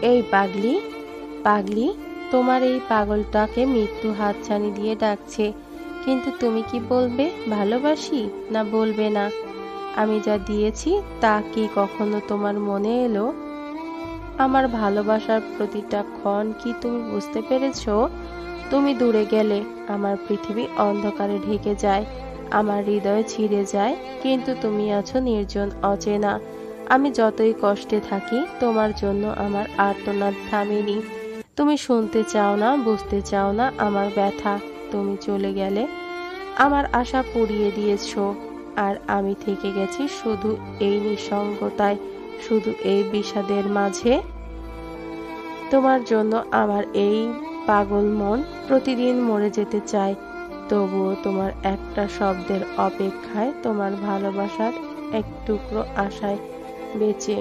এই পাগলি, পাগলি, তোমার এই পাগলটাকে মৃত্যু হাতছানি দিয়ে ডাকছে, কিন্তু তুমি কি বলবে ভালোবাসি, না বলবে না? আমি যা দিয়েছি তা কি কখনো তোমার মনে এলো? আমার ভালোবাসার প্রতিটা ক্ষণ কি তুমি বুঝতে পেরেছো? তুমি দূরে গেলে আমার পৃথিবী অন্ধকারে ঢেকে যায়, আমার হৃদয় ছিঁড়ে যায়, কিন্তু তুমি আছো নির্জন, অচেনা। আমি যতই কষ্টে থাকি তোমার জন্য আমার আর্তনাদ থামেনি। তুমি শুনতে চাও না, বুঝতে চাও না আমার ব্যথা। তুমি চলে গেলে আমার আশা পুড়িয়ে দিয়েছো, আর আমি থেকে গেছি শুধু এই নিঃসঙ্গতায়, শুধু এই বিষাদের মাঝে। তোমার জন্য আমার এই পাগল মন প্রতিদিন মরে যেতে চায়, তবুও তোমার একটা শব্দের অপেক্ষায়, তোমার ভালোবাসার এক টুকরো আশায় বেঁচে।